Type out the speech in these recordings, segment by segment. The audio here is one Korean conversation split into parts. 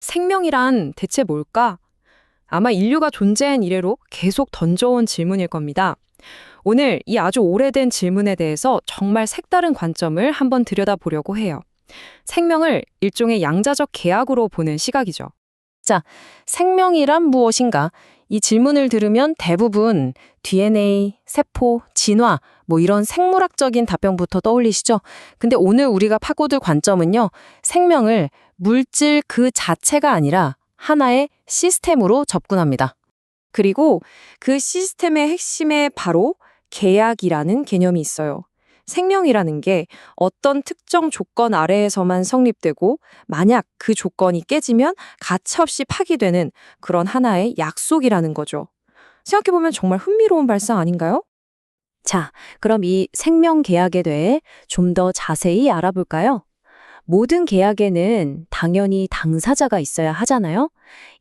생명이란 대체 뭘까? 아마 인류가 존재한 이래로 계속 던져온 질문일 겁니다. 오늘 이 아주 오래된 질문에 대해서 정말 색다른 관점을 한번 들여다보려고 해요. 생명을 일종의 양자적 계약으로 보는 시각이죠. 자, 생명이란 무엇인가? 이 질문을 들으면 대부분 DNA, 세포, 진화, 이런 생물학적인 답변부터 떠올리시죠? 근데 오늘 우리가 파고들 관점은요, 생명을 물질 그 자체가 아니라 하나의 시스템으로 접근합니다. 그리고 그 시스템의 핵심에 바로 계약이라는 개념이 있어요. 생명이라는 게 어떤 특정 조건 아래에서만 성립되고 만약 그 조건이 깨지면 가차없이 파기되는 그런 하나의 약속이라는 거죠. 생각해보면 정말 흥미로운 발상 아닌가요? 자, 그럼 이 생명 계약에 대해 좀 더 자세히 알아볼까요? 모든 계약에는 당연히 당사자가 있어야 하잖아요.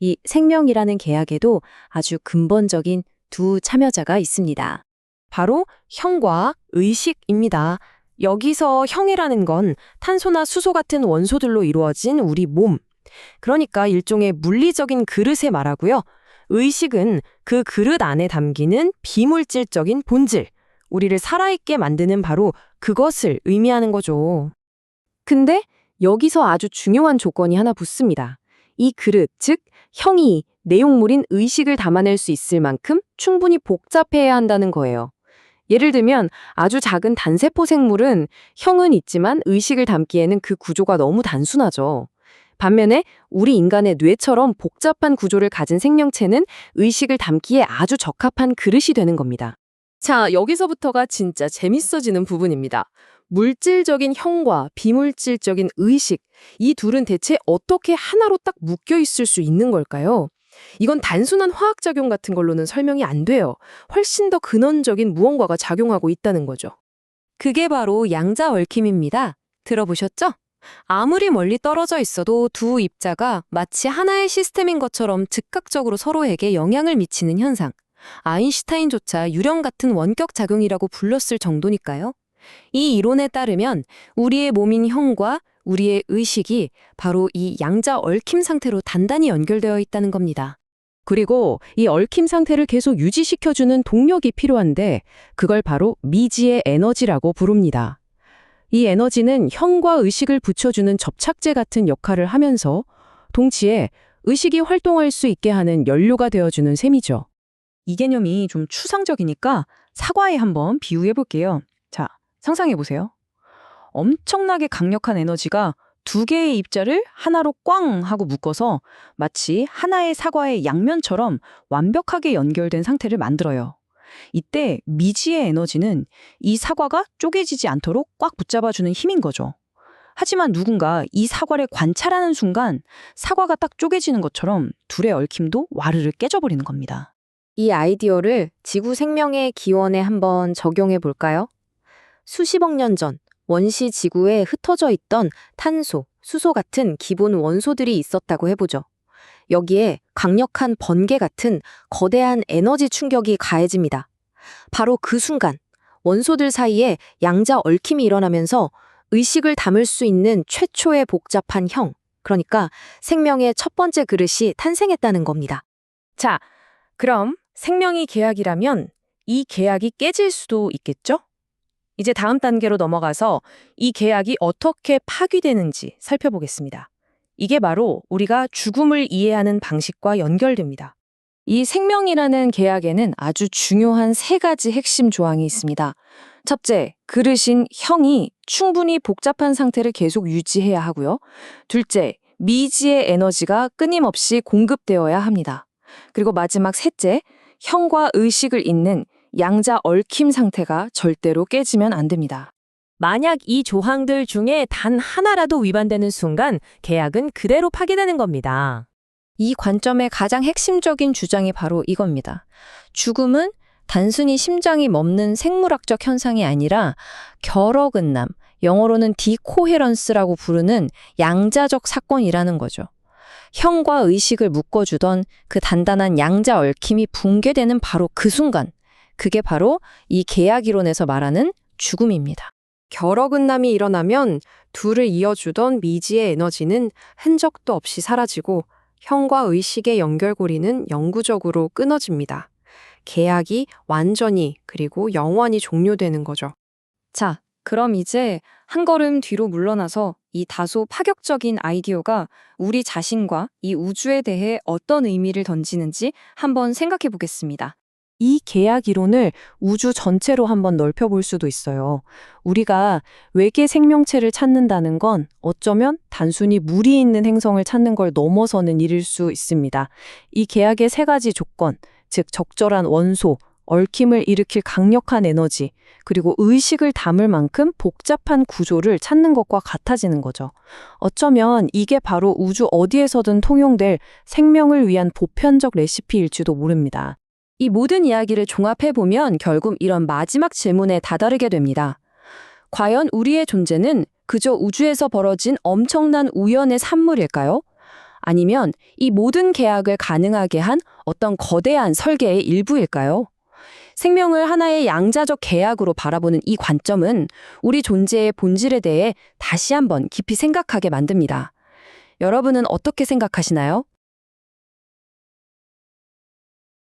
이 생명이라는 계약에도 아주 근본적인 두 참여자가 있습니다. 바로 형과 의식입니다. 여기서 형이라는 건 탄소나 수소 같은 원소들로 이루어진 우리 몸. 그러니까 일종의 물리적인 그릇에 말하고요. 의식은 그 그릇 안에 담기는 비물질적인 본질, 우리를 살아있게 만드는 바로 그것을 의미하는 거죠. 근데 여기서 아주 중요한 조건이 하나 붙습니다. 이 그릇, 즉 형이 내용물인 의식을 담아낼 수 있을 만큼 충분히 복잡해야 한다는 거예요. 예를 들면 아주 작은 단세포 생물은 형은 있지만 의식을 담기에는 그 구조가 너무 단순하죠. 반면에 우리 인간의 뇌처럼 복잡한 구조를 가진 생명체는 의식을 담기에 아주 적합한 그릇이 되는 겁니다. 자, 여기서부터가 진짜 재밌어지는 부분입니다. 물질적인 형과 비물질적인 의식, 이 둘은 대체 어떻게 하나로 딱 묶여 있을 수 있는 걸까요? 이건 단순한 화학작용 같은 걸로는 설명이 안 돼요. 훨씬 더 근원적인 무언가가 작용하고 있다는 거죠. 그게 바로 양자 얽힘입니다. 들어보셨죠? 아무리 멀리 떨어져 있어도 두 입자가 마치 하나의 시스템인 것처럼 즉각적으로 서로에게 영향을 미치는 현상. 아인슈타인조차 유령 같은 원격 작용이라고 불렀을 정도니까요. 이 이론에 따르면 우리의 몸인 형과 우리의 의식이 바로 이 양자 얽힘 상태로 단단히 연결되어 있다는 겁니다. 그리고 이 얽힘 상태를 계속 유지시켜주는 동력이 필요한데 그걸 바로 미지의 에너지라고 부릅니다. 이 에너지는 형과 의식을 붙여주는 접착제 같은 역할을 하면서 동시에 의식이 활동할 수 있게 하는 연료가 되어주는 셈이죠. 이 개념이 좀 추상적이니까 사과에 한번 비유해 볼게요. 자, 상상해 보세요. 엄청나게 강력한 에너지가 두 개의 입자를 하나로 꽝 하고 묶어서 마치 하나의 사과의 양면처럼 완벽하게 연결된 상태를 만들어요. 이때 미지의 에너지는 이 사과가 쪼개지지 않도록 꽉 붙잡아주는 힘인 거죠. 하지만 누군가 이 사과를 관찰하는 순간 사과가 딱 쪼개지는 것처럼 둘의 얽힘도 와르르 깨져버리는 겁니다. 이 아이디어를 지구 생명의 기원에 한번 적용해 볼까요? 수십억 년 전 원시 지구에 흩어져 있던 탄소, 수소 같은 기본 원소들이 있었다고 해보죠. 여기에 강력한 번개 같은 거대한 에너지 충격이 가해집니다. 바로 그 순간 원소들 사이에 양자 얽힘이 일어나면서 의식을 담을 수 있는 최초의 복잡한 형, 그러니까 생명의 첫 번째 그릇이 탄생했다는 겁니다. 자, 그럼 생명이 계약이라면 이 계약이 깨질 수도 있겠죠? 이제 다음 단계로 넘어가서 이 계약이 어떻게 파괴되는지 살펴보겠습니다. 이게 바로 우리가 죽음을 이해하는 방식과 연결됩니다. 이 생명이라는 계약에는 아주 중요한 세 가지 핵심 조항이 있습니다. 첫째, 그릇인 형이 충분히 복잡한 상태를 계속 유지해야 하고요. 둘째, 미지의 에너지가 끊임없이 공급되어야 합니다. 그리고 마지막 셋째, 형과 의식을 잇는 양자 얽힘 상태가 절대로 깨지면 안 됩니다. 만약 이 조항들 중에 단 하나라도 위반되는 순간 계약은 그대로 파괴되는 겁니다. 이 관점의 가장 핵심적인 주장이 바로 이겁니다. 죽음은 단순히 심장이 멎는 생물학적 현상이 아니라 결어근남, 영어로는 디코헤런스라고 부르는 양자적 사건이라는 거죠. 형과 의식을 묶어주던 그 단단한 양자 얽힘이 붕괴되는 바로 그 순간, 그게 바로 이 계약이론에서 말하는 죽음입니다. 결어근남이 일어나면 둘을 이어주던 미지의 에너지는 흔적도 없이 사라지고 형과 의식의 연결고리는 영구적으로 끊어집니다. 계약이 완전히 그리고 영원히 종료되는 거죠. 자, 그럼 이제 한 걸음 뒤로 물러나서 이 다소 파격적인 아이디어가 우리 자신과 이 우주에 대해 어떤 의미를 던지는지 한번 생각해 보겠습니다. 이 계약 이론을 우주 전체로 한번 넓혀볼 수도 있어요. 우리가 외계 생명체를 찾는다는 건 어쩌면 단순히 물이 있는 행성을 찾는 걸 넘어서는 일일 수 있습니다. 이 계약의 세 가지 조건, 즉 적절한 원소, 얽힘을 일으킬 강력한 에너지, 그리고 의식을 담을 만큼 복잡한 구조를 찾는 것과 같아지는 거죠. 어쩌면 이게 바로 우주 어디에서든 통용될 생명을 위한 보편적 레시피일지도 모릅니다. 이 모든 이야기를 종합해보면 결국 이런 마지막 질문에 다다르게 됩니다. 과연 우리의 존재는 그저 우주에서 벌어진 엄청난 우연의 산물일까요? 아니면 이 모든 계약을 가능하게 한 어떤 거대한 설계의 일부일까요? 생명을 하나의 양자적 계약으로 바라보는 이 관점은 우리 존재의 본질에 대해 다시 한번 깊이 생각하게 만듭니다. 여러분은 어떻게 생각하시나요?